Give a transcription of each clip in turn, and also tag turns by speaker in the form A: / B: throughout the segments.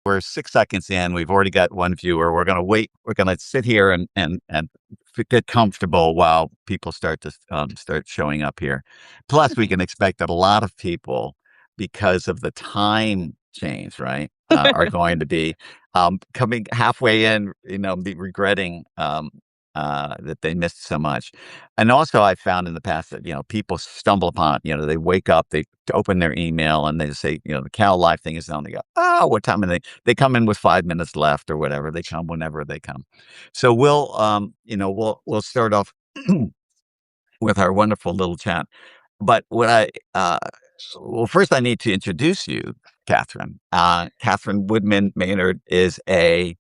A: we're 6 seconds in. We've already got one viewer. We're going to wait. We're going to sit here and get comfortable while people start showing up here. Plus, we can expect that a lot of people, because of the time change, right, are going to be coming halfway in, be regretting that they missed so much. And also, I found in the past that, people stumble upon, they wake up, they open their email and they say, the Cal Live thing is on. They go, oh, what time? And they come in with 5 minutes left or whatever. They come whenever they come. So we'll start off with our wonderful little chat. But well, first I need to introduce you, Catherine. Catherine Woodman Maynard is I'm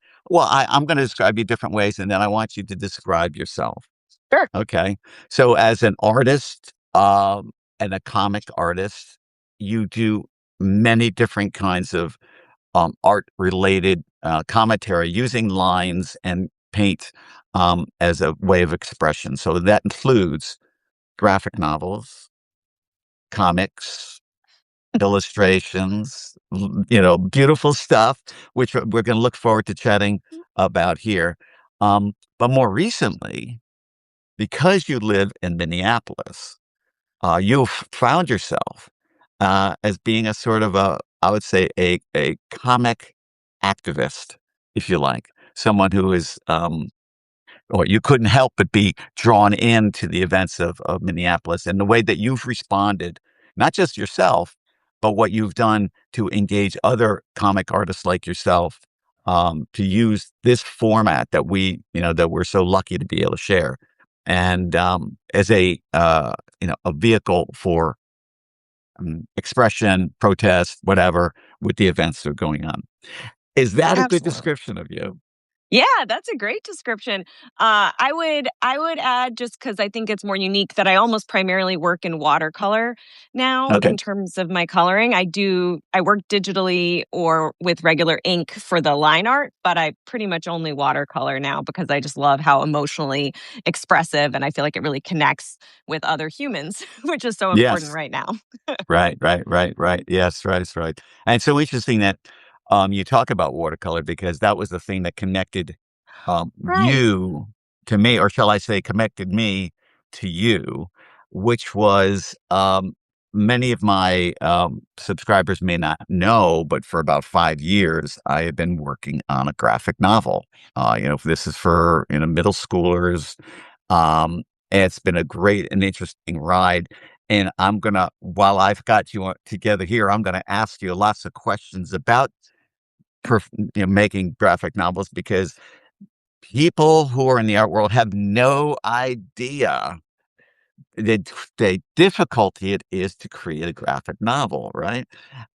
A: going to describe you different ways, and then I want you to describe yourself.
B: Sure.
A: Okay. So as an artist, and a comic artist, you do many different kinds of art related commentary using lines and paint as a way of expression. So that includes graphic novels, comics, illustrations, beautiful stuff, which we're going to look forward to chatting about here. But more recently, because you live in Minneapolis, you've found yourself as being a sort of I would say, a comic activist, if you like, someone who is, or you couldn't help but be drawn into the events of Minneapolis and the way that you've responded, not just yourself, but what you've done to engage other comic artists like yourself, to use this format that we're so lucky to be able to share, and as a vehicle for expression, protest, whatever, with the events that are going on. Is that a good
B: Absolutely.
A: description of you?
B: Yeah, that's a great description. I would add, just because I think it's more unique, that I almost primarily work in watercolor now
A: Okay.
B: in terms of my coloring. I work digitally or with regular ink for the line art, but I pretty much only watercolor now because I just love how emotionally expressive, and I feel like it really connects with other humans, which is so important
A: Yes.
B: right now.
A: Right, right, right, right. Yes, right, that's right. And it's so interesting that you talk about watercolor because that was the thing that connected
B: Right.
A: you to me, or shall I say, connected me to you, which was many of my subscribers may not know, but for about 5 years, I have been working on a graphic novel. This is for middle schoolers. It's been a great and interesting ride. And while I've got you together here, I'm gonna ask you lots of questions about making graphic novels because people who are in the art world have no idea the difficulty it is to create a graphic novel, right?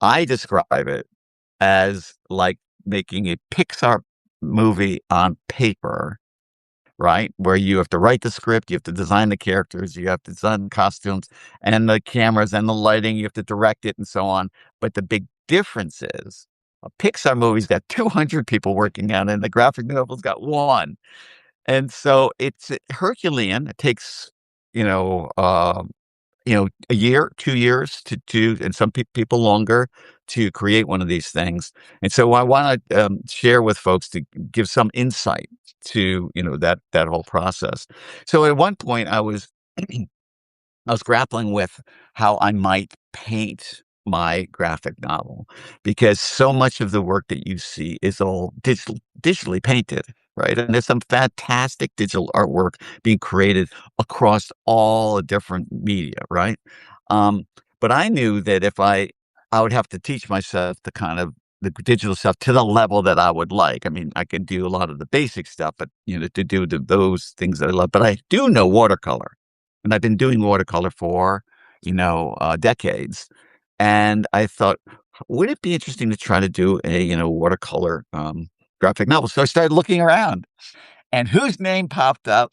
A: I describe it as like making a Pixar movie on paper, right? Where you have to write the script, you have to design the characters, you have to design the costumes and the cameras and the lighting, you have to direct it and so on. But the big difference is a Pixar movie's got 200 people working on it, and the graphic novel's got one. And so it's Herculean. It takes, you know, um, a year, 2 years and some people longer to create one of these things. And so I want to share with folks to give some insight to, that whole process. So at one point I was grappling with how I might paint my graphic novel because so much of the work that you see is all digitally painted, right? And there's some fantastic digital artwork being created across all the different media, right? Um, but I knew that if I would have to teach myself the kind of the digital stuff to the level that I would like. I mean, I can do a lot of the basic stuff, but to do those things that I love. But I do know watercolor, and I've been doing watercolor for, decades. And I thought, would it be interesting to try to do a, watercolor graphic novel? So I started looking around, and whose name popped up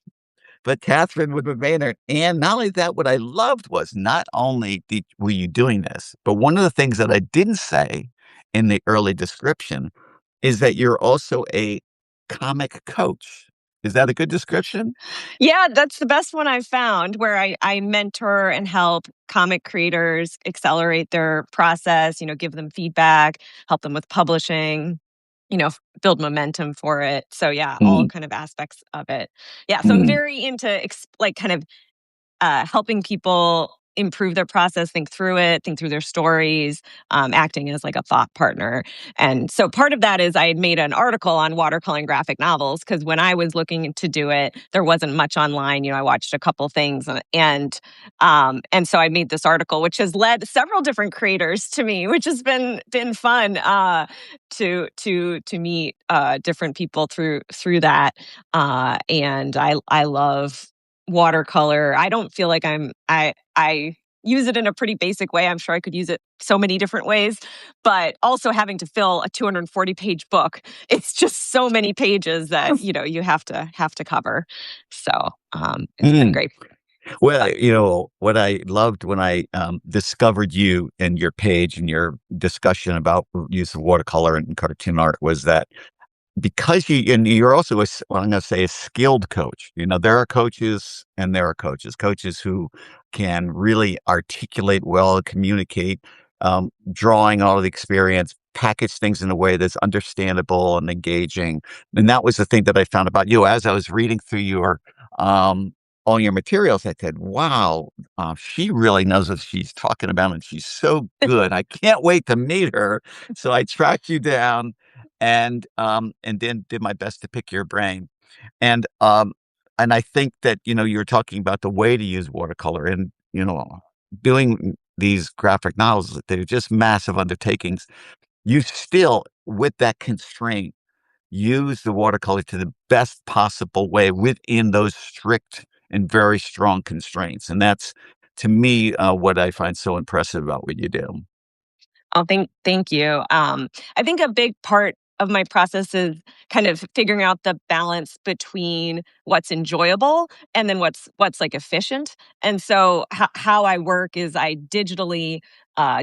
A: but Catherine Woodward Maynard. And not only that, what I loved was not only were you doing this, but one of the things that I didn't say in the early description is that you're also a comic coach. Is that a good description?
B: Yeah, that's the best one I've found, where I mentor and help comic creators accelerate their process, give them feedback, help them with publishing. build momentum for it. So yeah, all
A: Mm,
B: kind of aspects of it. Yeah, so I'm
A: mm,
B: very into like kind of helping people improve their process, think through it, think through their stories, acting as like a thought partner. And so part of that is I had made an article on watercoloring graphic novels because when I was looking to do it, there wasn't much online. I watched a couple things and so I made this article, which has led several different creators to me, which has been fun to meet different people through that. And I love watercolor. I don't feel like I use it in a pretty basic way. I'm sure I could use it so many different ways, but also having to fill a 240-page book, it's just so many pages that you have to cover. So it's been
A: mm.
B: great.
A: Well, what I loved when I discovered you and your page and your discussion about use of watercolor and cartoon art was that because you're also well, I'm going to say a skilled coach. There are coaches and there are coaches who can really articulate well, communicate, drawing all of the experience, package things in a way that's understandable and engaging. And that was the thing that I found about you as I was reading through um, all your materials. I said, "Wow, she really knows what she's talking about, and she's so good. I can't wait to meet her." So I tracked you down and then did my best to pick your brain. And and I think that, you were talking about the way to use watercolor and, doing these graphic novels, that they're just massive undertakings. You still, with that constraint, use the watercolor to the best possible way within those strict and very strong constraints. And that's, to me, what I find so impressive about what you do.
B: Oh, thank you. I think a big part of my process is kind of figuring out the balance between what's enjoyable and then what's like efficient. And so how I work is I digitally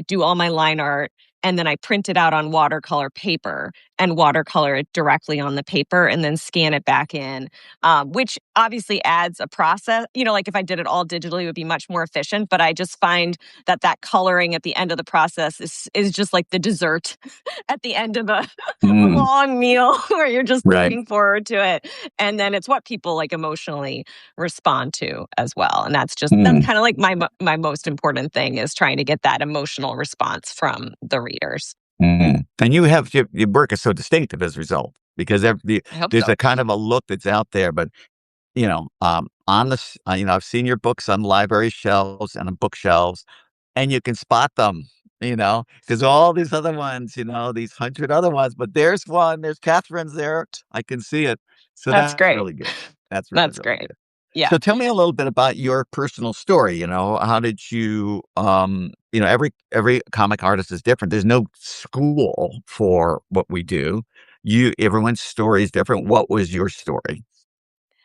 B: do all my line art and then I print it out on watercolor paper and watercolor it directly on the paper and then scan it back in, which obviously adds a process. Like if I did it all digitally, it would be much more efficient. But I just find that coloring at the end of the process is just like the dessert at the end of a
A: Mm,
B: long meal where you're just
A: right.
B: looking forward to it. And then it's what people like emotionally respond to as well. And that's
A: Mm.
B: kind of like my most important thing is trying to get that emotional response from the readers.
A: Mm. And your work is so distinctive as a result because
B: I hope
A: there's
B: so.
A: a kind of a look that's out there, but I've seen your books on library shelves and on bookshelves, and you can spot them. There's all these other ones, these 100 other ones, but there's one. There's Catherine's there. I can see it. So
B: That's
A: that's
B: great.
A: really good. That's really
B: That's
A: really
B: great.
A: good.
B: Yeah.
A: So tell me a little bit about your personal story. How did every comic artist is different. There's no school for what we do. Everyone's story is different. What was your story?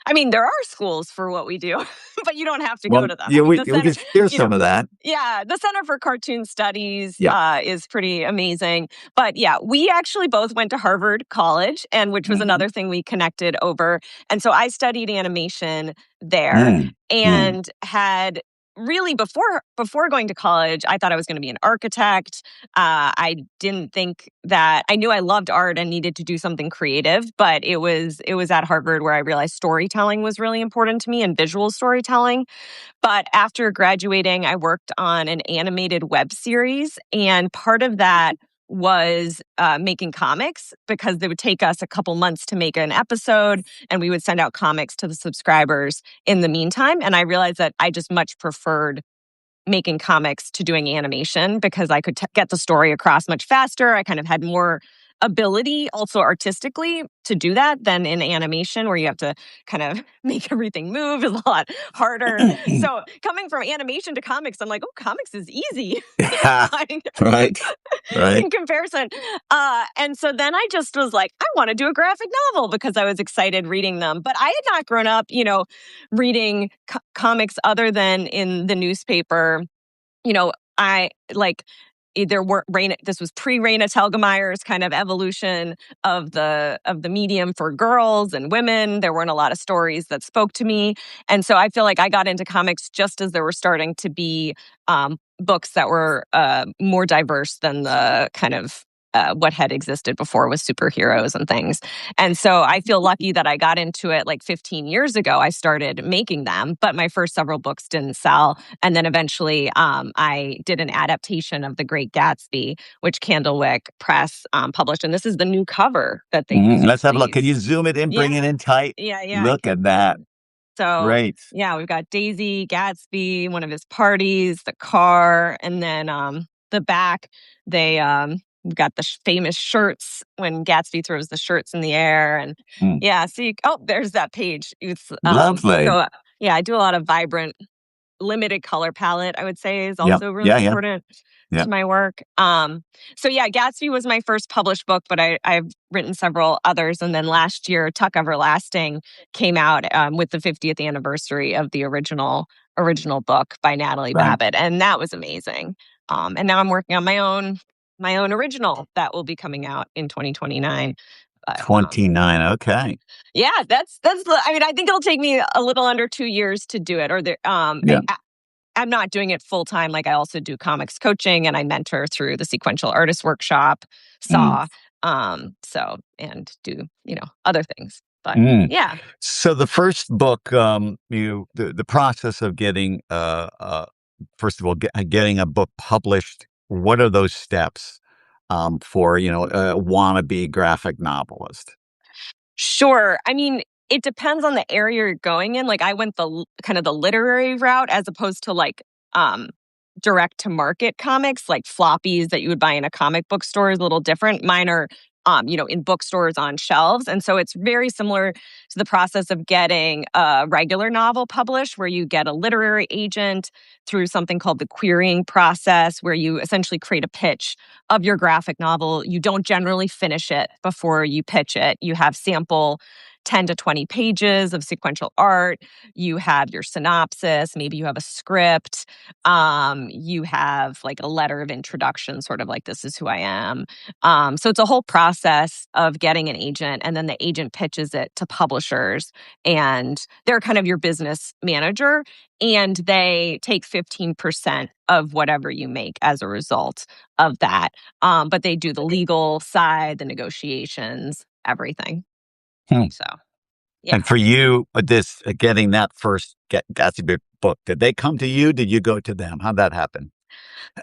B: I mean, there are schools for what we do, but you don't have to go
A: Well,
B: to them.
A: yeah,
B: I mean,
A: we can hear
B: you know,
A: some of that.
B: yeah, the Center for Cartoon Studies
A: Yeah.
B: is pretty amazing. But yeah, we actually both went to Harvard College, and which was
A: Mhm.
B: another thing we connected over. And so I studied animation there
A: Mm, mm,
B: and had really before going to college, I thought I was going to be an architect. I didn't think that I knew I loved art and needed to do something creative, but it was at Harvard where I realized storytelling was really important to me and visual storytelling. But after graduating, I worked on an animated web series, and part of that was making comics because they would take us a couple months to make an episode, and we would send out comics to the subscribers in the meantime. And I realized that I just much preferred making comics to doing animation because I could get the story across much faster. I kind of had more ability also artistically to do that than in animation where you have to kind of make everything move is a lot harder.
A: mm.
B: So coming from animation to comics, I'm like, oh, comics is easy like,
A: Right, right.
B: in comparison. And so then I just was like, I want to do a graphic novel because I was excited reading them. But I had not grown up, reading comics other than in the newspaper. I like either were Raina, this was pre-Raina Telgemeier's kind of evolution of the medium for girls and women. There weren't a lot of stories that spoke to me. And so I feel like I got into comics just as there were starting to be books that were more diverse than the kind of what had existed before with superheroes and things. And so I feel lucky that I got into it like 15 years ago. I started making them, but my first several books didn't sell. And then eventually I did an adaptation of The Great Gatsby, which Candlewick Press published. And this is the new cover that they
A: Let's have a look. Can you
B: released.
A: zoom it in,
B: Yeah,
A: bring it in tight?
B: yeah, I
A: Look
B: can.
A: at that.
B: So
A: Great.
B: yeah, we've got Daisy, Gatsby, one of his parties, the car, and then the back. We've got the famous shirts when Gatsby throws the shirts in the air, and
A: Mm.
B: yeah. See, there's that page. It's
A: Lovely.
B: so yeah, I do a lot of vibrant, limited color palette. I would say is
A: Yep.
B: also really
A: Yeah.
B: important
A: Yeah.
B: to my work. So yeah, Gatsby was my first published book, but I've written several others. And then last year, Tuck Everlasting came out with the 50th anniversary of the original book by Natalie
A: Right.
B: Babbitt, and that was amazing. And now I'm working on my own original that will be coming out in 2029. But,
A: 29. Okay.
B: yeah, that's. I mean, I think it'll take me a little under 2 years to do it. Or
A: Yeah.
B: I'm not doing it full time. Like I also do comics coaching and I mentor through the Sequential Artist Workshop, SAW. So and do other things. But yeah,
A: So the first book, the process of getting, first of all, getting a book published. What are those steps for a wannabe graphic novelist?
B: sure. I mean, it depends on the area you're going in. Like I went kind of the literary route as opposed to like um direct to market comics, like floppies that you would buy in a comic book store is a little different. Mine are in bookstores on shelves. And so it's very similar to the process of getting a regular novel published, where you get a literary agent through something called the querying process, where you essentially create a pitch of your graphic novel. You don't generally finish it before you pitch it. You have sample 10 to 20 pages of sequential art. You have your synopsis. Maybe you have a script. You have like a letter of introduction, sort of like, this is who I am. So it's a whole process of getting an agent, and then the agent pitches it to publishers, and they're kind of your business manager, and they take 15% of whatever you make as a result of that. But they do the legal side, the negotiations, everything.
A: Hmm.
B: So, yeah.
A: And for you, getting that first Gatsby book, did they come to you? Did you go to them? How'd that happen?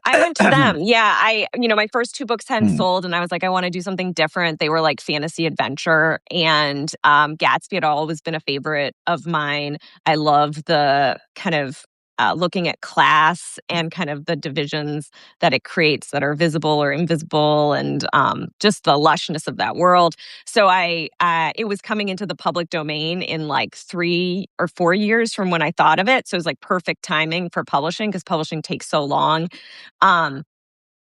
B: I went to them. Yeah, my first two books hadn't
A: Hmm.
B: sold, and I was like, I want to do something different. They were like fantasy adventure, and Gatsby had always been a favorite of mine. I love the kind of looking at class and kind of the divisions that it creates that are visible or invisible, and just the lushness of that world. So it was coming into the public domain in like 3 or 4 years from when I thought of it. So it was like perfect timing for publishing, because publishing takes so long. Um,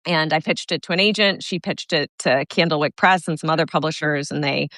B: and I pitched it to an agent. She pitched it to Candlewick Press and some other publishers, and they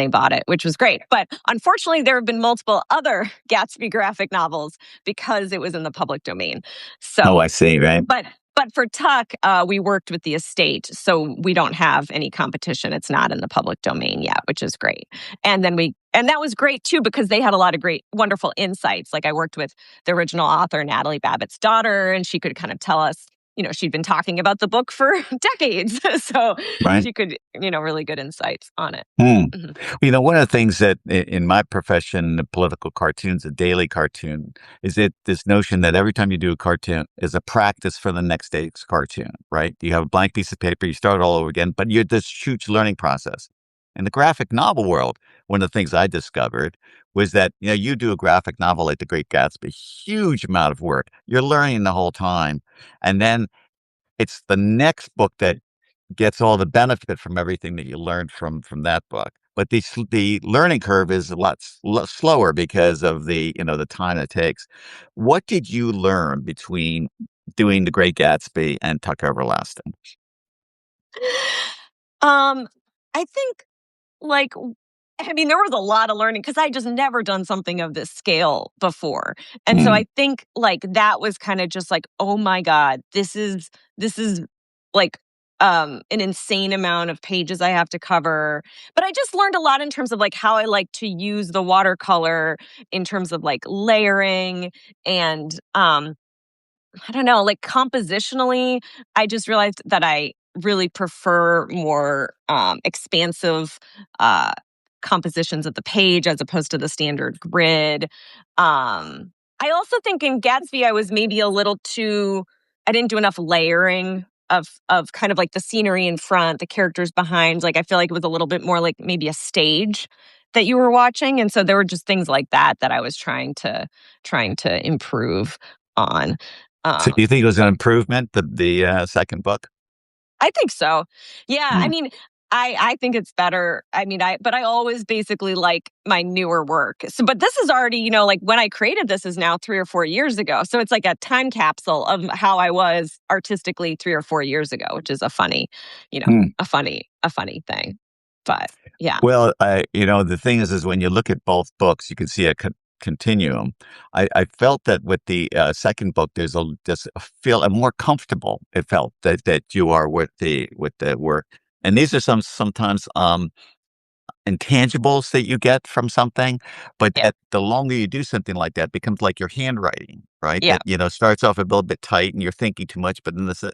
B: bought it, which was great. But unfortunately, there have been multiple other Gatsby graphic novels because it was in the public domain. So,
A: Oh, I see. Right.
B: but for Tuck, we worked with the estate, so we don't have any competition. It's not in the public domain yet, which is great. And that was great too, because they had a lot of great, wonderful insights. Like I worked with the original author, Natalie Babbitt's daughter, and she could kind of tell us, she'd been talking about the book for decades. So
A: Right.
B: she could, really good insights on it.
A: One of the things that in my profession, the political cartoons, a daily cartoon, is this notion that every time you do a cartoon is a practice for the next day's cartoon, right? You have a blank piece of paper, you start all over again, but you're this huge learning process. In the graphic novel world, one of the things I discovered was that, you do a graphic novel like The Great Gatsby, huge amount of work. You're learning the whole time. And then it's the next book that gets all the benefit from everything that you learned from that book. But the learning curve is a lot slower because of the time it takes. What did you learn between doing The Great Gatsby and Tuck Everlasting?
B: I think like there was a lot of learning because I just never done something of this scale before. And so I think like that was kind of just like, oh my God, this is like an insane amount of pages I have to cover. But I just learned a lot in terms of like how I like to use the watercolor in terms of like layering and I don't know, like compositionally, I just realized that I really prefer more expansive compositions of the page as opposed to the standard grid. I also think in Gatsby, I was maybe a little too, I didn't do enough layering of kind of like the scenery in front, the characters behind. Like I feel like it was a little bit more like maybe a stage that you were watching. And so there were just things like that that I was trying to improve on.
A: So do
B: Um,
A: you think it was an improvement, the second book?
B: I think so. Yeah, I
A: Mm.
B: mean, I think it's better. I mean, I always basically like my newer work. So, but this is already, like when I created this is now 3 or 4 years ago. So it's like a time capsule of how I was artistically 3 or 4 years ago, which is a funny,
A: Mm.
B: a funny thing. But yeah,
A: Well, the thing is when you look at both books, you can see a continuum. I felt that with the second book, there's just a feel, a more comfortable. It felt that you are with the work, and these are sometimes intangibles that you get from something, but
B: yeah,
A: that the longer you do something like that, becomes like your handwriting, right?
B: yeah,
A: That, starts off a little bit tight and you're thinking too much, but then this,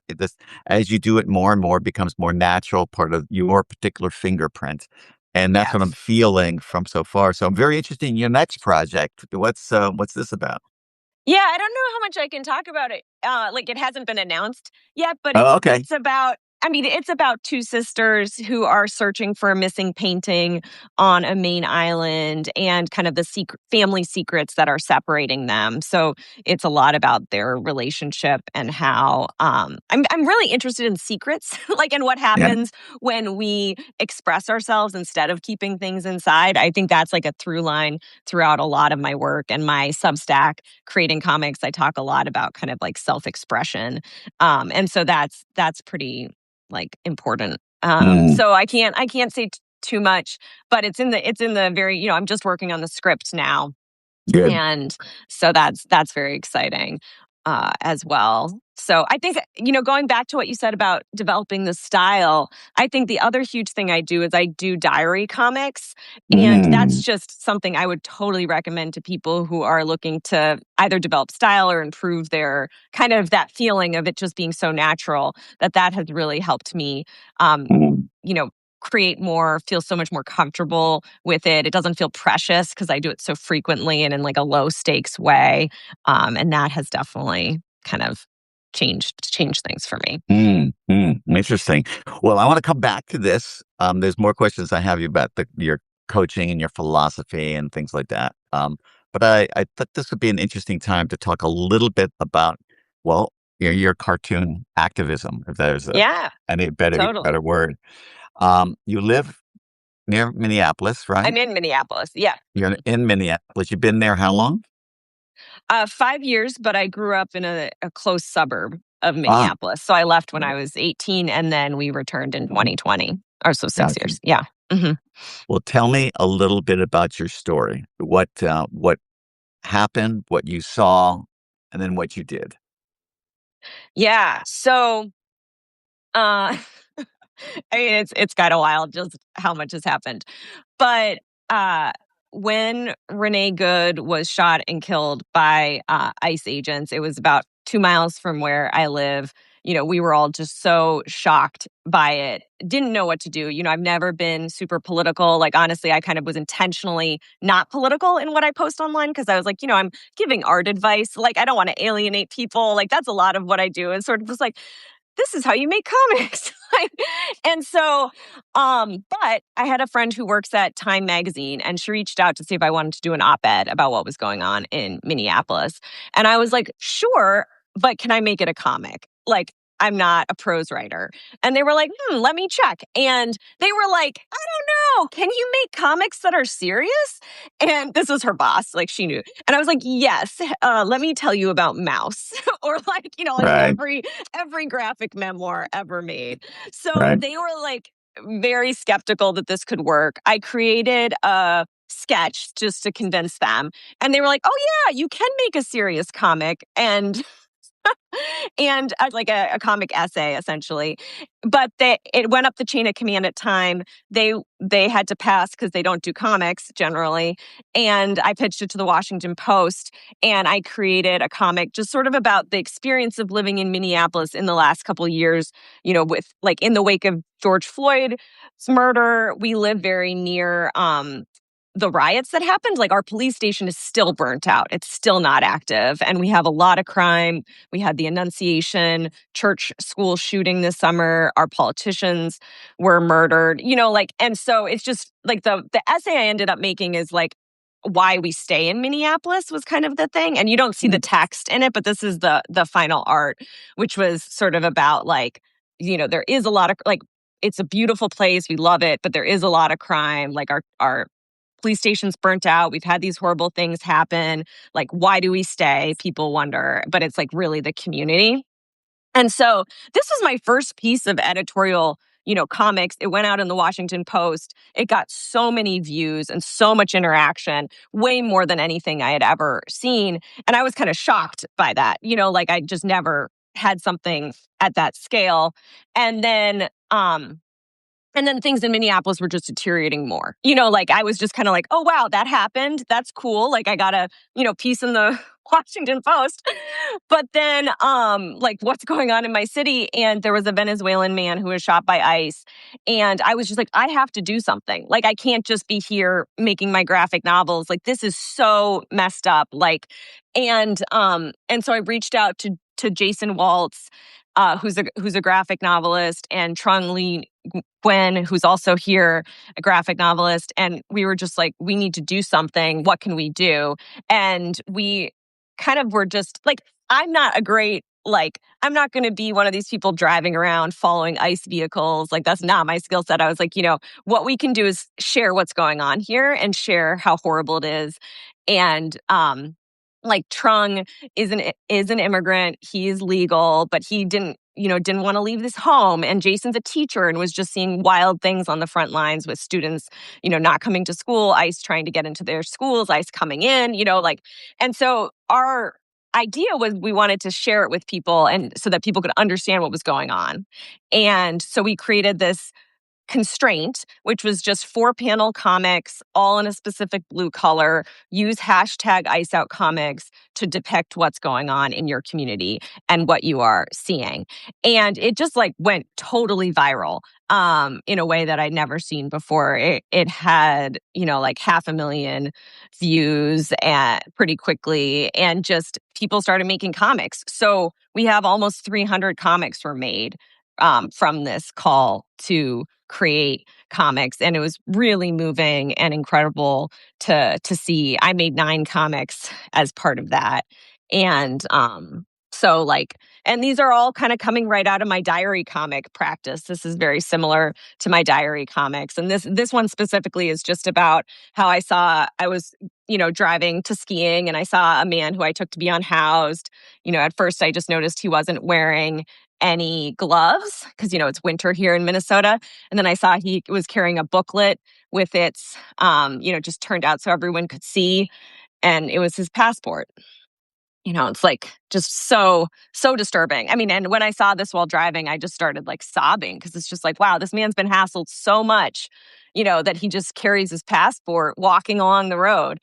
A: as you do it more and more, it becomes more natural, part of your particular fingerprint. And that's
B: yeah.
A: what I'm feeling from so far. So I'm very interested in your next project. What's this about?
B: Yeah, I don't know how much I can talk about it. Like it hasn't been announced yet, but
A: Oh,
B: it's
A: okay.
B: it's about I mean, it's about two sisters who are searching for a missing painting on a main island and kind of the family secrets that are separating them. So it's a lot about their relationship and how I'm really interested in secrets, like and what
A: Yeah.
B: happens when we express ourselves instead of keeping things inside. I think that's like a through line throughout a lot of my work and my Substack creating comics. I talk a lot about kind of like self-expression. And so that's pretty like important.
A: Mm,
B: So I can't say too much, but it's in the very, I'm just working on the script now,
A: good.
B: and so that's very exciting as well. So I think, going back to what you said about developing the style, I think the other huge thing I do is I do diary comics, and that's
A: Mm,
B: just something I would totally recommend to people who are looking to either develop style or improve their kind of that feeling of it just being so natural. That has really helped me um
A: mm,
B: you know feel so much more comfortable with it. It doesn't feel precious because I do it so frequently and in like a low stakes way. And that has definitely kind of changed things for me.
A: Interesting. Well, I want to come back to this. There's more questions I have you about your coaching and your philosophy and things like that. But I thought this would be an interesting time to talk a little bit about, well, your cartoon activism, if there's
B: Yeah,
A: any better
B: totally.
A: word. You live near Minneapolis, right?
B: I'm in Minneapolis. Yeah.
A: You're in Minneapolis. You've been there how long?
B: 5 years, but I grew up in a close suburb of
A: Ah,
B: Minneapolis. So I left when I was 18 and then we returned in 2020. Or so 6 years.
A: gotcha.
B: Yeah. Hmm.
A: Well, tell me a little bit about your story. What happened, what you saw, and then what you did.
B: Yeah. So uh I mean, it's kind of wild just how much has happened. But uh, when Renee Good was shot and killed by ICE agents, it was about 2 miles from where I live. We were all just so shocked by it. Didn't know what to do. I've never been super political. Like, honestly, I kind of was intentionally not political in what I post online because I was like, I'm giving art advice. Like, I don't want to alienate people. Like, that's a lot of what I do. And sort of just like, this is how you make comics. And so, but I had a friend who works at Time Magazine, and she reached out to see if I wanted to do an op-ed about what was going on in Minneapolis. And I was like, sure, but can I make it a comic? Like, I'm not a prose writer. And they were like, let me check. And they were like, I don't know, can you make comics that are serious? And this was her boss, like she knew. And I was like, yes, let me tell you about Mouse, or like
A: Right,
B: every graphic memoir ever made. So
A: right.
B: they were like very skeptical that this could work. I created a sketch just to convince them. And they were like, "Oh yeah, you can make a serious comic." And and like a comic essay essentially. But it went up the chain of command at Time. They had to pass because they don't do comics generally. And I pitched it to the Washington Post, and I created a comic just sort of about the experience of living in Minneapolis in the last couple of years. With like in the wake of George Floyd's murder, we live very near the riots that happened. Like our police station is still burnt out. It's still not active. And we have a lot of crime. We had the Annunciation church school shooting this summer. Our politicians were murdered, and so it's just like the essay I ended up making is like why we stay in Minneapolis was kind of the thing. And you don't see the text in it, but this is the final art, which was sort of about like, there is a lot of like, it's a beautiful place. We love it, but there is a lot of crime. Like our police station's burnt out. We've had these horrible things happen. Like, why do we stay? People wonder, but it's like really the community. And so this was my first piece of editorial, comics. It went out in the Washington Post. It got so many views and so much interaction, way more than anything I had ever seen. And I was kind of shocked by that, like I just never had something at that scale. And then, things in Minneapolis were just deteriorating more. Like I was just kind of like, oh, wow, that happened. That's cool. Like I got a, piece in the Washington Post. But then, like what's going on in my city? And there was a Venezuelan man who was shot by ICE. And I was just like, I have to do something. Like I can't just be here making my graphic novels. Like this is so messed up. And so I reached out to Jason Waltz, who's a graphic novelist, and Trung Le Nguyen, who's also here, a graphic novelist. And we were just like, we need to do something. What can we do? And we kind of were just like, I'm not going to be one of these people driving around following ICE vehicles. Like, that's not my skill set. I was like, what we can do is share what's going on here and share how horrible it is. And, like Trung is an immigrant. He's legal, but he didn't want to leave this home. And Jason's a teacher and was just seeing wild things on the front lines with students, not coming to school, ICE trying to get into their schools, ICE coming in, and so our idea was we wanted to share it with people and so that people could understand what was going on. And so we created this Constraint, which was just 4-panel comics, all in a specific blue color. Use hashtag IceOutComics to depict what's going on in your community and what you are seeing. And it just like went totally viral in a way that I'd never seen before. It had, like 500,000 views pretty quickly. And just people started making comics. So we have almost 300 comics were made from this call to create comics, and it was really moving and incredible to see. I made 9 comics as part of that, and so like, and these are all kind of coming right out of my diary comic practice. This is very similar to my diary comics, and this one specifically is just about how I was driving to skiing, and I saw a man who I took to be unhoused. At first I just noticed he wasn't wearing any gloves because it's winter here in Minnesota, and then I saw he was carrying a booklet with its just turned out so everyone could see, and it was his passport. It's like just so disturbing. I mean, and when I saw this while driving, I just started like sobbing because it's just like, wow, this man's been hassled so much, that he just carries his passport walking along the road.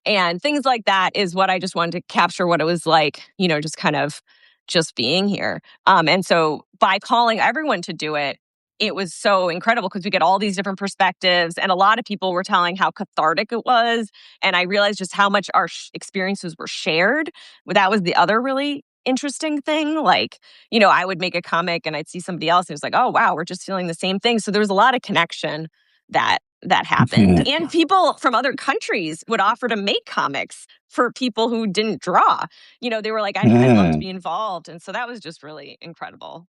B: And things like that is what I just wanted to capture what it was like, just kind of just being here. And so by calling everyone to do it, it was so incredible because we get all these different perspectives, and a lot of people were telling how cathartic it was. And I realized just how much our experiences were shared. That was the other really interesting thing. Like, I would make a comic and I'd see somebody else. And it was like, oh, wow, we're just feeling the same thing. So there was a lot of connection that happened. And people from other countries would offer to make comics for people who didn't draw. They were like, I'd love to be involved. And so that was just really incredible.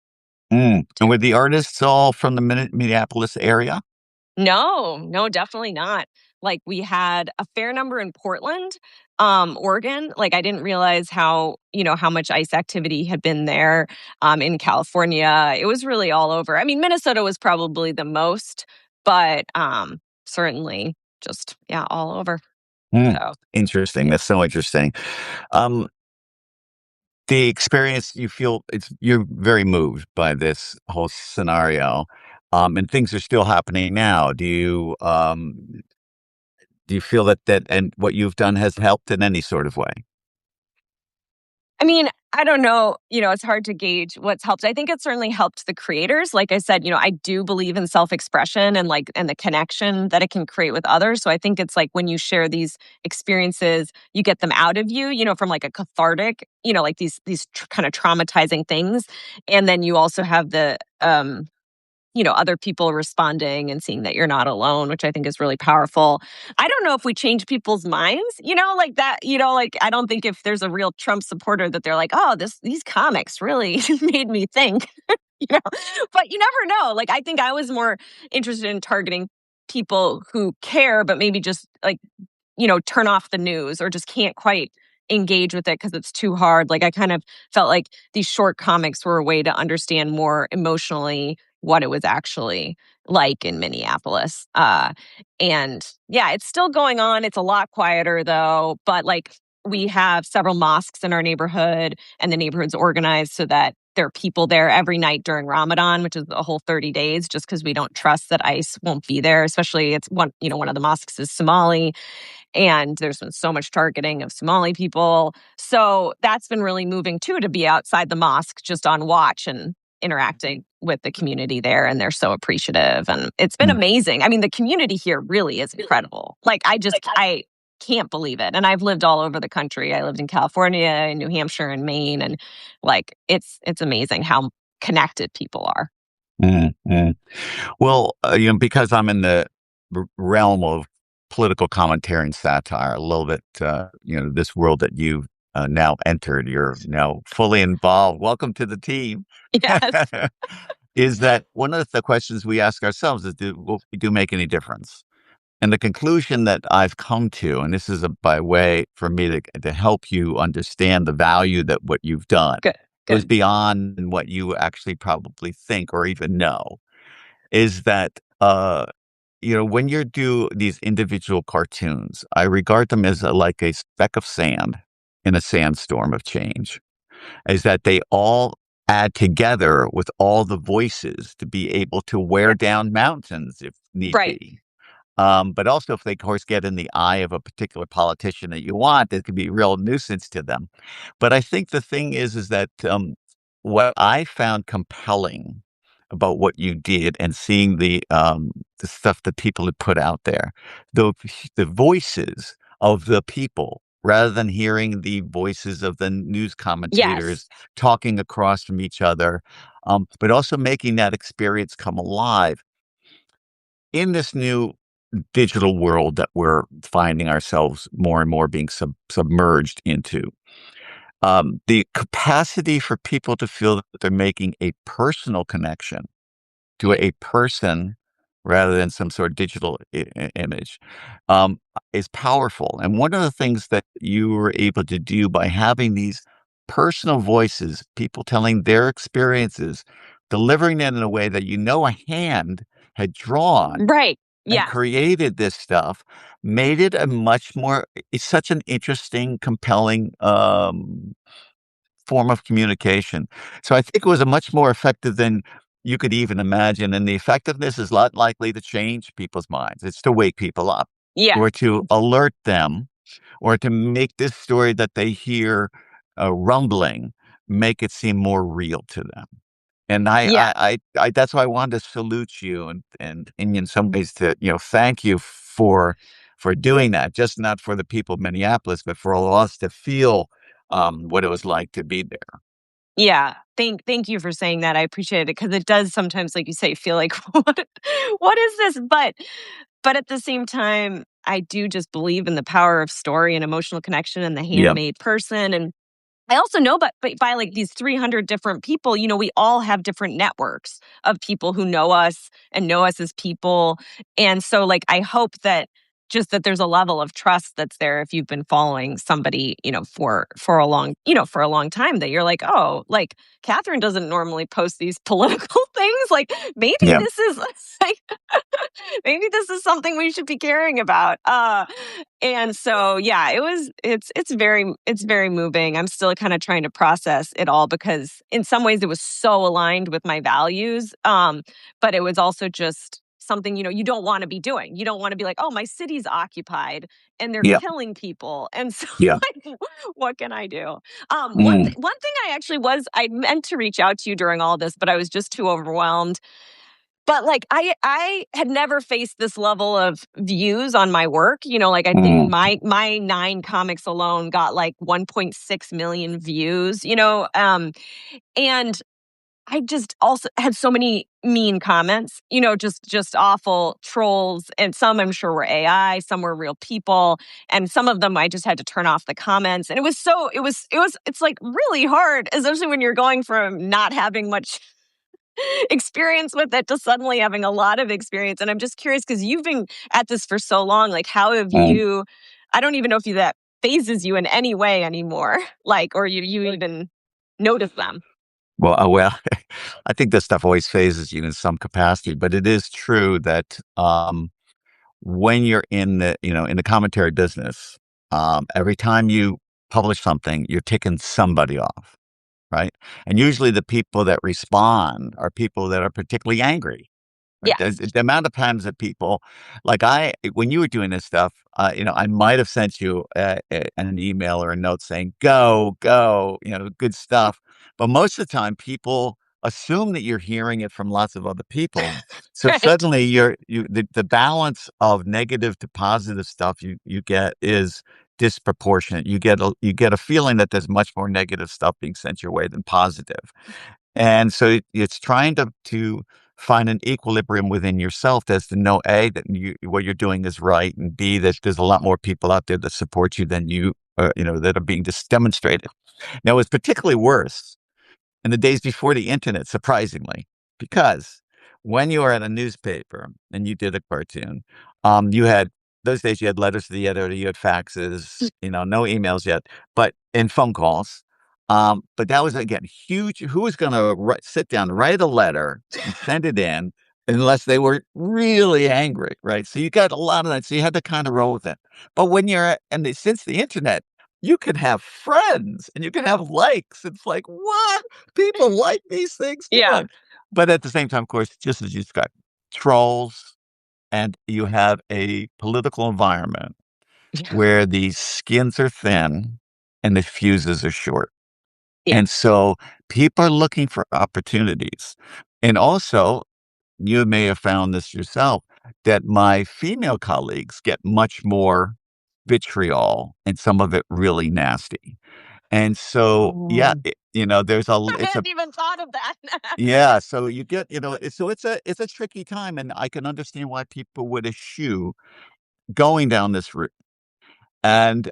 A: And were the artists all from the Minneapolis area?
B: No, definitely not. Like we had a fair number in Portland, Oregon. Like I didn't realize how much ICE activity had been there. In California, it was really all over. I mean, Minnesota was probably the most, but certainly just all over. So
A: Interesting. That's so interesting. Um, the experience you feel you're very moved by this whole scenario, and things are still happening now. Do you feel that and what you've done has helped in any sort of way?
B: I mean, I don't know, it's hard to gauge what's helped. I think it certainly helped the creators. Like I said, I do believe in self-expression and the connection that it can create with others. So I think it's like when you share these experiences, you get them out of you, from like a cathartic, like these kind of traumatizing things. And then you also have the other people responding and seeing that you're not alone, which I think is really powerful. I don't know if we change people's minds, like that, like I don't think if there's a real Trump supporter that they're like, oh, these comics really made me think, you know, but you never know. Like, I think I was more interested in targeting people who care, but maybe just like, turn off the news or just can't quite engage with it because it's too hard. Like I kind of felt like these short comics were a way to understand more emotionally what it was actually like in Minneapolis. And yeah, it's still going on. It's a lot quieter though, but like we have several mosques in our neighborhood and the neighborhood's organized so that there are people there every night during Ramadan, which is a whole 30 days, just because we don't trust that ICE won't be there. Especially it's one of the mosques is Somali, and there's been so much targeting of Somali people. So that's been really moving too, to be outside the mosque just on watch and interacting with the community there. And they're so appreciative. And it's been
A: Mm.
B: amazing. I mean, the community here really is incredible. Like, I can't believe it. And I've lived all over the country. I lived in California, in New Hampshire, and Maine. And like, it's amazing how connected people are.
A: Mm, mm. Well, because I'm in the realm of political commentary and satire, a little bit, this world that you've now entered, you're now fully involved. Welcome to the team.
B: Yes.
A: Is that one of the questions we ask ourselves is, will we do make any difference? And the conclusion that I've come to, and this is by way for me to help you understand the value that what you've done
B: Good.
A: goes
B: Good.
A: beyond what you actually probably think or even know, is that when you do these individual cartoons, I regard them as like a speck of sand in a sandstorm of change, is that they all add together with all the voices to be able to wear down mountains if need
B: Right.
A: be. But also, if they, of course, get in the eye of a particular politician that you want, it could be a real nuisance to them. But I think the thing is that what I found compelling about what you did and seeing the stuff that people had put out there, the voices of the people, rather than hearing the voices of the news
B: Yes.
A: commentators talking across from each other, but also making that experience come alive in this new digital world that we're finding ourselves more and more being submerged into. The capacity for people to feel that they're making a personal connection to a person rather than some sort of digital image is powerful. And one of the things that you were able to do by having these personal voices, people telling their experiences, delivering it in a way that a hand had drawn
B: Right.
A: and
B: Yes.
A: created this stuff, made it a much more it's such an interesting, compelling, form of communication. So I think it was a much more effective than you could even imagine, and the effectiveness is not likely to change people's minds. It's to wake people up
B: Yeah.
A: or to alert them or to make this story that they hear, rumbling, make it seem more real to them. And
B: Yeah.
A: I that's why I wanted to salute you and in some ways to, thank you for doing that, just not for the people of Minneapolis, but for all of us to feel, what it was like to be there.
B: Yeah. Thank you for saying that. I appreciate it because it does sometimes, like you say, feel like what is this? But at the same time, I do just believe in the power of story and emotional connection and the
A: Yeah.
B: handmade person. And I also know, but by like these 300 different people, we all have different networks of people who know us and know us as people. And so, like, I hope that just that there's a level of trust that's there if you've been following somebody, for a long time, that you're like, oh, like Catherine doesn't normally post these political things. Like maybe
A: Yeah.
B: this is like maybe this is something we should be caring about. And so yeah, it's very moving. I'm still kind of trying to process it all because in some ways it was so aligned with my values. But it was also just something, you don't want to be doing. You don't want to be like, oh, my city's occupied and they're
A: Yeah.
B: killing people. And so
A: Yeah.
B: like, what can I do?
A: Mm.
B: One thing I meant to reach out to you during all this, but I was just too overwhelmed. But like I had never faced this level of views on my work. Like I think
A: Mm.
B: my 9 comics alone got like 1.6 million views, and I just also had so many mean comments, just awful trolls, and some I'm sure were AI, some were real people, and some of them I just had to turn off the comments. And it's like really hard, especially when you're going from not having much experience with it to suddenly having a lot of experience. And I'm just curious because you've been at this for so long. Like, how have
A: Mm.
B: you? I don't even know if that phases you in any way anymore. Like, or you even notice them.
A: Well, I think this stuff always phases you in some capacity, but it is true that when you're in the commentary business, every time you publish something, you're ticking somebody off, right? And usually the people that respond are people that are particularly angry. Right?
B: Yes.
A: The amount of times that people, like when you were doing this stuff, I might have sent you an email or a note saying, go, go, good stuff. But most of the time, people assume that you're hearing it from lots of other people. So
B: Right.
A: suddenly the balance of negative to positive stuff you get is disproportionate. You get a feeling that there's much more negative stuff being sent your way than positive. And so it's trying to find an equilibrium within yourself as to know A, that what you're doing is right, and B, that there's a lot more people out there that support you than that are being just demonstrated. Now, it's particularly worse in the days before the internet, surprisingly, because when you were at a newspaper and you did a cartoon, you had those days you had letters to the editor, you had faxes, no emails yet, but and phone calls. But that was again huge. Who was going to sit down, write a letter, and send it in unless they were really angry, right? So you got a lot of that. So you had to kind of roll with it. But when since the internet, you can have friends and you can have likes. It's like, what? People like these things too.
B: Yeah.
A: But at the same time, of course, just as you've got trolls and you have a political environment
B: Yeah.
A: where the skins are thin and the fuses are short.
B: Yeah.
A: And so people are looking for opportunities. And also, you may have found this yourself, that my female colleagues get much more vitriol and some of it really nasty. And so, yeah,
B: Oh.
A: there's a
B: I
A: it's a
B: hadn't even thought of that.
A: yeah, so you get, so it's a tricky time, and I can understand why people would eschew going down this route. And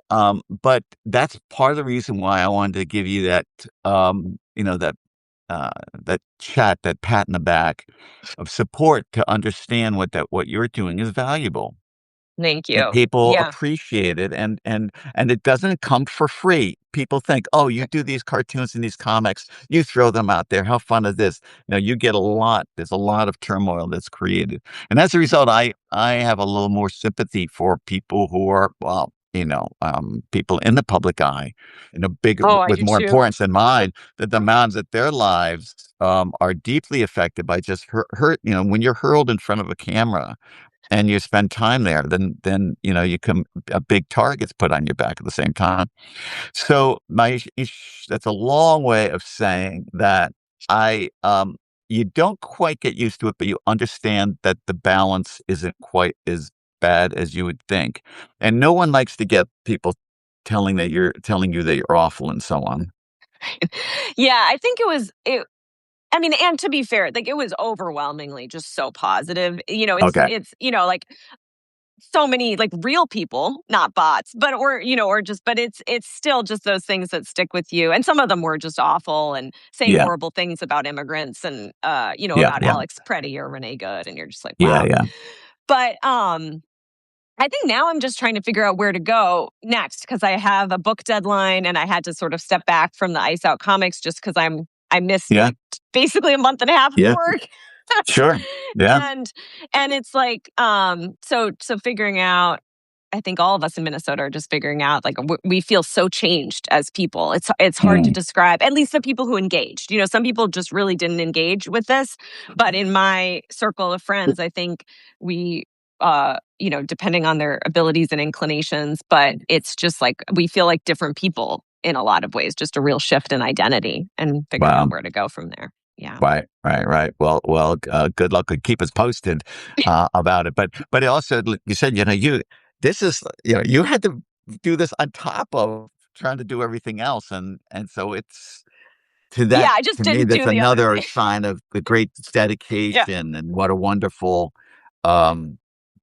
A: but that's part of the reason why I wanted to give you that uh that chat, that pat in the back of support to understand what you're doing is valuable.
B: Thank
A: And
B: you.
A: people
B: Yeah.
A: appreciate it, and it doesn't come for free. People think, "Oh, you do these cartoons and these comics, you throw them out there. How fun is this?" No, you get a lot. There's a lot of turmoil that's created, and as a result, I have a little more sympathy for people who are, well, people in the public eye, big
B: Oh, I
A: with
B: do
A: more
B: too.
A: importance than mine, that demands that their lives are deeply affected by just hurt. When you're hurled in front of a camera and you spend time there, then you come a big target's put on your back at the same time. So that's a long way of saying that I you don't quite get used to it, but you understand that the balance isn't quite as bad as you would think. And no one likes to get people telling you that you're awful and so on.
B: Yeah, I think I mean, and to be fair, like it was overwhelmingly just so positive.
A: Okay.
B: It's, like so many like real people, not bots, but but it's still just those things that stick with you. And some of them were just awful and saying
A: Yeah.
B: horrible things about immigrants and
A: Yeah.
B: about
A: Yeah.
B: Alex Preddy or Renee Good, and you're just like,
A: Yeah.
B: wow.
A: Yeah.
B: But I think now I'm just trying to figure out where to go next because I have a book deadline and I had to sort of step back from the Ice Out comics just because I missed
A: Yeah.
B: like basically a month and a half of
A: Yeah.
B: work.
A: Sure. Yeah.
B: and it's like so figuring out, I think all of us in Minnesota are just figuring out like we feel so changed as people. It's hard to
A: Mm.
B: describe. At least the people who engaged. Some people just really didn't engage with this. But in my circle of friends, I think we, depending on their abilities and inclinations, but it's just like we feel like different people in a lot of ways. Just a real shift in identity and figuring out
A: Wow.
B: where to go from there. Yeah.
A: Right, right, right. Well, good luck and keep us posted about it. But it also, like you said, this is, you had to do this on top of trying to do everything else, and so it's
B: Yeah. I just
A: to me,
B: didn't
A: that's
B: do the other
A: another
B: thing.
A: sign of the great
B: Yeah.
A: dedication and what a wonderful um,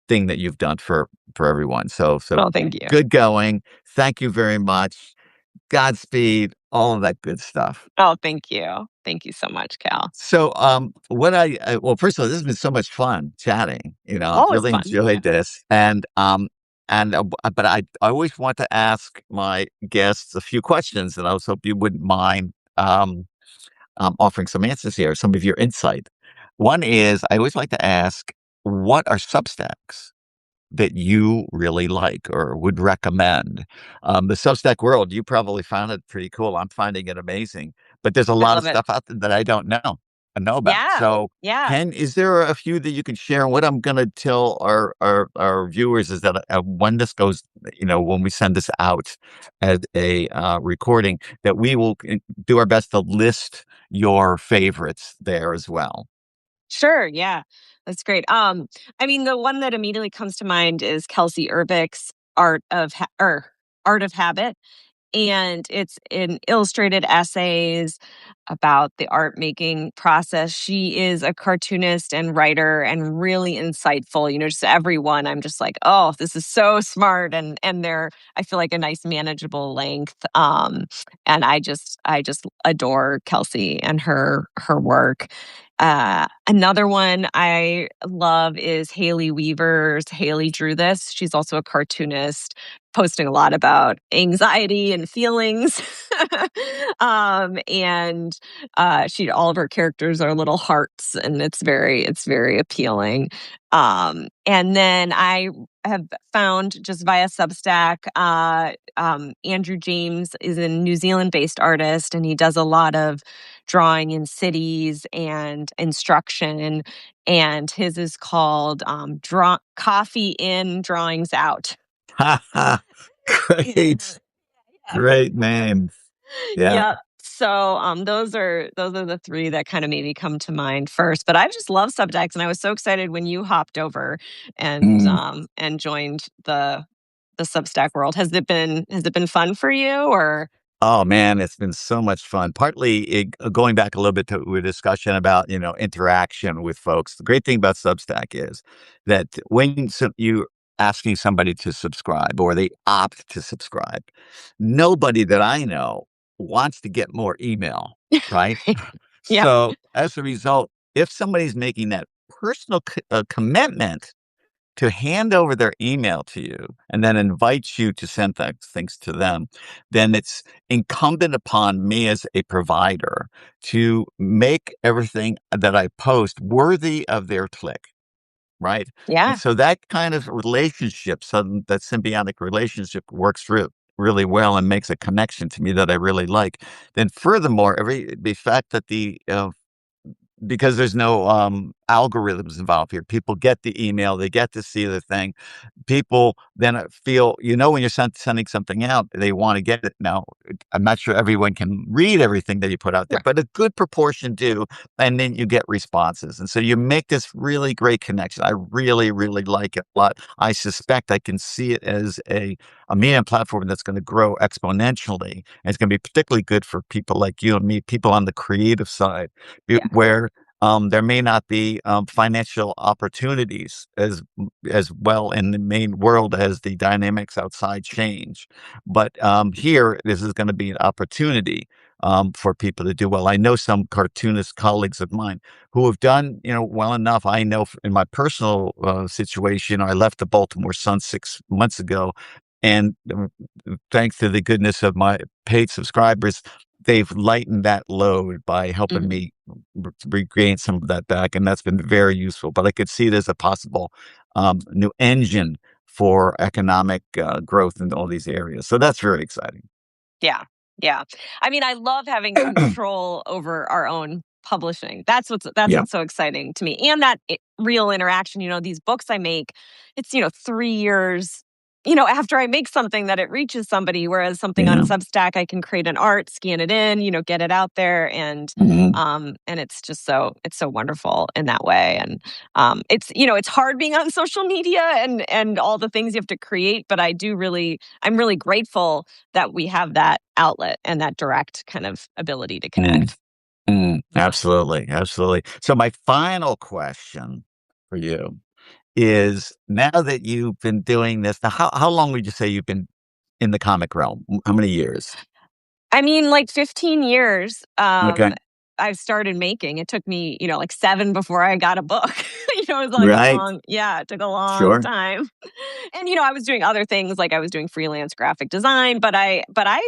A: thing that you've done for everyone. So
B: Well, thank you.
A: good going. Thank you very much. Godspeed. All of that good stuff.
B: Oh, thank you. Thank you so much, Cal.
A: So, well, first of all, this has been so much fun chatting. I've
B: Always
A: really
B: fun.
A: enjoyed this, but I always want to ask my guests a few questions, and I was hope you wouldn't mind offering some answers here, some of your insight. One is I always like to ask, what are Substacks that you really like or would recommend? The Substack world, you probably found it pretty cool. I'm finding it amazing, but there's a
B: I
A: lot of
B: love it.
A: stuff out there that I don't know about.
B: Yeah.
A: So,
B: Yeah.
A: is there a few that you can share? And what I'm going to tell our viewers is that when this goes, when we send this out as a recording, that we will do our best to list your favorites there as well.
B: Sure. Yeah. That's great. I mean, the one that immediately comes to mind is Kelsey Urbick's Art of Habit. And it's in illustrated essays about the art making process. She is a cartoonist and writer and really insightful. Just everyone. I'm just like, oh, this is so smart, and they're, I feel like, a nice manageable length. And I just adore Kelsey and her work. Another one I love is Haley Weaver's Haley Drew This. She's also a cartoonist posting a lot about anxiety and feelings. And all of her characters are little hearts, and it's very appealing. And then I have found just via Substack, Andrew James is a New Zealand based artist, and he does a lot of drawing in cities and instruction. And his is called Coffee In, Drawings Out.
A: Great,
B: Yeah.
A: great name. Yeah.
B: Yep. So those are the three that kind of maybe come to mind first. But I just love Subjects, and I was so excited when you hopped over
A: Mm.
B: and joined the Substack world. Has it been fun for you, or?
A: Oh man, it's been so much fun. Partly going back a little bit to a discussion about interaction with folks. The great thing about Substack is that when you asking somebody to subscribe or they opt to subscribe, nobody that I know wants to get more email, right?
B: Yeah.
A: So as a result, if somebody's making that personal commitment to hand over their email to you and then invite you to send things to them, then it's incumbent upon me as a provider to make everything that I post worthy of their click, right? And
B: Yeah.
A: so that kind of relationship, that symbiotic relationship works really well and makes a connection to me that I really like. Then furthermore, the fact that because there's no algorithms involved here. People get the email, they get to see the thing. People then feel, when you're sending something out, they want to get it. Now, I'm not sure everyone can read everything that you put out there,
B: Right.
A: but a good proportion do. And then you get responses. And so you make this really great connection. I really, really like it a lot. I suspect I can see it as a media platform that's going to grow exponentially. And it's going to be particularly good for people like you and me, people on the creative side,
B: Yeah.
A: where there may not be financial opportunities as well in the main world as the dynamics outside change, but here this is going to be an opportunity for people to do well. I know some cartoonist colleagues of mine who have done, well enough. I know in my personal situation, I left the Baltimore Sun 6 months ago, and thanks to the goodness of my paid subscribers, they've lightened that load by helping
B: Mhm.
A: me regain some of that back, and that's been very useful. But I could see it as a possible new engine for economic growth in all these areas. So that's very exciting.
B: Yeah. Yeah. I mean, I love having control over our own publishing. That's
A: Yeah.
B: what's so exciting to me. And that real interaction, these books I make, it's, 3 years, after I make something that it reaches somebody, whereas something on
A: Yeah.
B: Substack I can create an art, scan it in, get it out there,
A: Mhm.
B: and it's so wonderful in that way. And it's hard being on social media and all the things you have to create, but I'm really grateful that we have that outlet and that direct kind of ability to
A: Mm,
B: connect.
A: absolutely, absolutely. So my final question for you is, now that you've been doing this, now how long would you say you've been in the comic realm? How many years?
B: I mean, like 15 years,
A: Okay.
B: I've started making. It took me, like 7 before I got a book. It was like a
A: Right.
B: long yeah, it took a long
A: Sure.
B: time. And, I was doing other things, like I was doing freelance graphic design, but I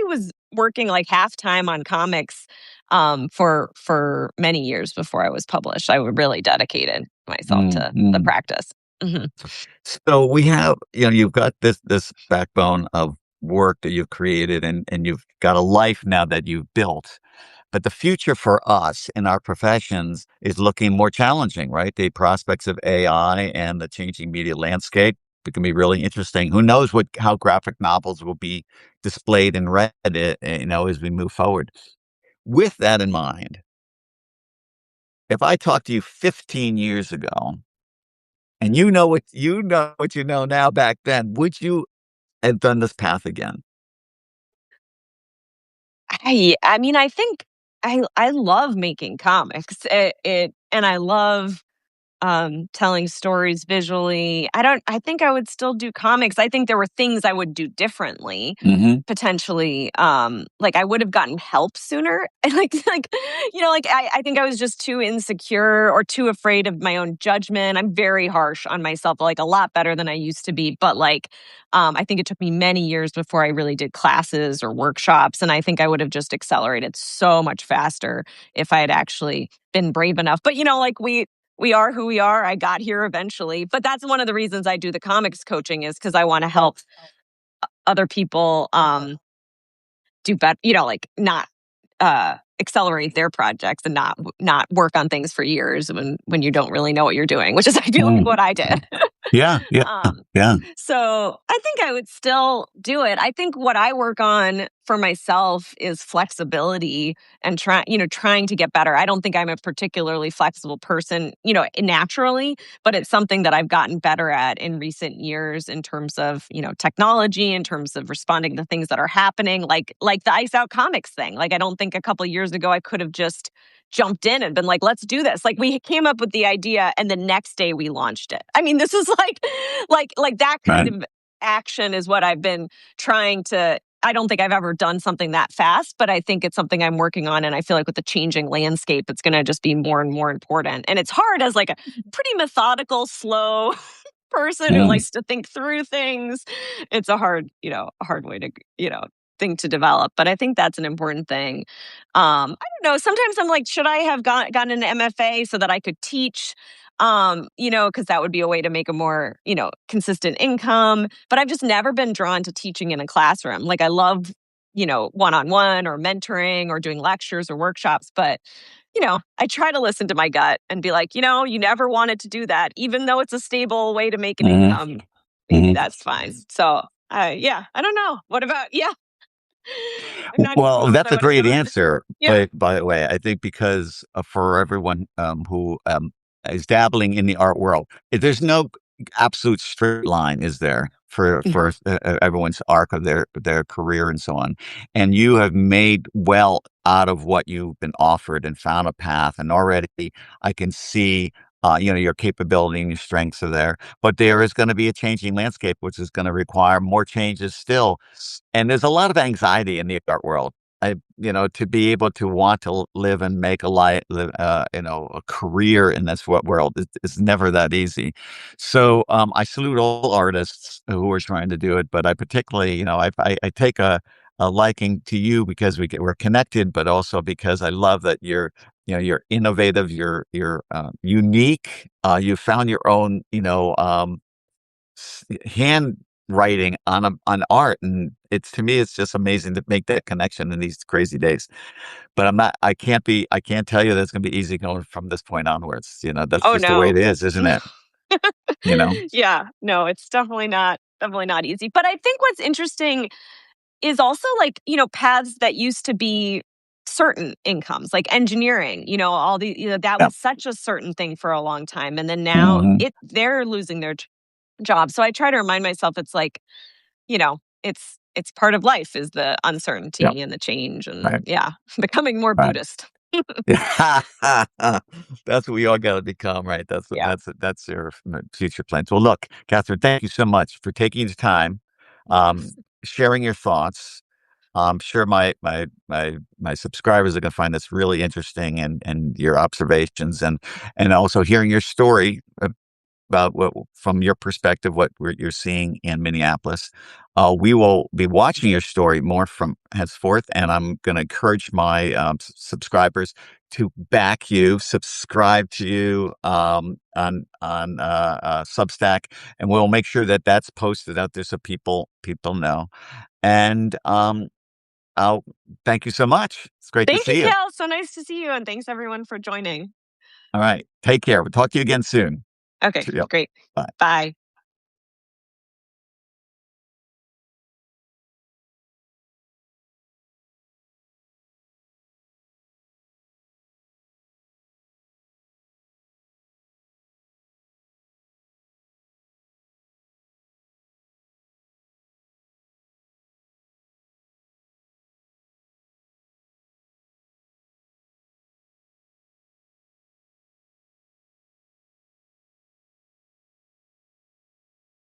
B: was working like half-time on comics, for many years before I was published. I would really dedicated myself
A: Mm,
B: to the
A: mm.
B: practice. Mhm.
A: So we have, you've got this backbone of work that you've created, and you've got a life now that you've built. But the future for us in our professions is looking more challenging, right? The prospects of AI and the changing media landscape, it can be really interesting. Who knows how graphic novels will be displayed and read, as we move forward. With that in mind, if I talked to you 15 years ago, and you know now back then, would you have done this path again?
B: I mean, I think I love making comics. And I love telling stories visually. I think I would still do comics. I think there were things I would do differently,
A: Mhm.
B: potentially. Like I would have gotten help sooner. And I think I was just too insecure or too afraid of my own judgment. I'm very harsh on myself, like a lot better than I used to be. But I think it took me many years before I really did classes or workshops. And I think I would have just accelerated so much faster if I had actually been brave enough. But we are who we are. I got here eventually. But that's one of the reasons I do the comics coaching, is because I want to help other people do better, not accelerate their projects and not work on things for years when you don't really know what you're doing, which is I feel like
A: Mm.
B: what I did.
A: Yeah, yeah,
B: um
A: yeah.
B: so I think I would still do it. I think what I work on for myself is flexibility and trying to get better. I don't think I'm a particularly flexible person, naturally, but it's something that I've gotten better at in recent years in terms of, technology, in terms of responding to things that are happening, like the Ice Out Comics thing. Like I don't think a couple years ago I could have just jumped in and been like, let's do this. Like we came up with the idea and the next day we launched it. I mean, this is like that kind
A: Right.
B: of action is what I've been trying to. I don't think I've ever done something that fast, but I think it's something I'm working on. And I feel like with the changing landscape, it's going to just be more and more important. And it's hard as like a pretty methodical, slow person who
A: Mm,
B: likes to think through things. It's a hard way to, thing to develop. But I think that's an important thing. I don't know. Sometimes I'm like, should I have gotten an MFA so that I could teach? Because that would be a way to make a more, consistent income. But I've just never been drawn to teaching in a classroom. Like I love, one on one or mentoring or doing lectures or workshops. But I try to listen to my gut and be like, you never wanted to do that, even though it's a stable way to make an
A: mhm,
B: income. Maybe
A: mhm.
B: that's fine. So, yeah, I don't know. What about, yeah, I'm not even
A: Well,
B: sure what
A: that's
B: I
A: a
B: would have
A: great
B: done.
A: answer,
B: Yeah.
A: by the way. I think because, for everyone, who, is dabbling in the art world, there's no absolute straight line, is there,
B: No.
A: for, everyone's arc of their career and so on. And you have made well out of what you've been offered and found a path, and already I can see, your capability and your strengths are there. But there is gonna be a changing landscape, which is gonna require more changes still. And there's a lot of anxiety in the art world. to be able to want to live and make a life, a career in this world is never that easy. So, I salute all artists who are trying to do it, but I particularly, I take a liking to you because we're connected, but also because I love that you're innovative, you're unique. You found your own, handwriting on art, and to me it's just amazing to make that connection in these crazy days. But I can't tell you that it's going to be easy going from this point onwards. That's
B: Oh
A: just the way
B: no.
A: it is, isn't it? you know
B: Yeah, no, it's definitely not easy. But I think what's interesting is also like, paths that used to be certain incomes, like engineering, all that
A: yeah.
B: was such a certain thing for a long time. And then now
A: Hmm.
B: they're losing their jobs. So I try to remind myself it's like, it's part of life is the
A: Yeah.
B: uncertainty and the change and
A: Right.
B: yeah, becoming more
A: Right.
B: Buddhist.
A: Yeah. That's what we all got to become, right?
B: Yeah.
A: That's your future plans. Well, look, Catherine, thank you so much for taking the time, um, sharing your thoughts. I'm sure my subscribers are going to find this really interesting, and your observations, and also hearing your story about what, from your perspective, what you're seeing in Minneapolis. We will be watching your story more from henceforth, and I'm going to encourage my subscribers to back you, subscribe to you on Substack, and we'll make sure that that's posted out there so people know. And I'll thank you so much. It's great to
B: Thank you,
A: see you.
B: Cal. So nice to see you. And thanks everyone for joining.
A: All right, take care. We'll talk to you again soon.
B: Okay,
A: Cheerio.
B: great.
A: Bye.
B: Bye.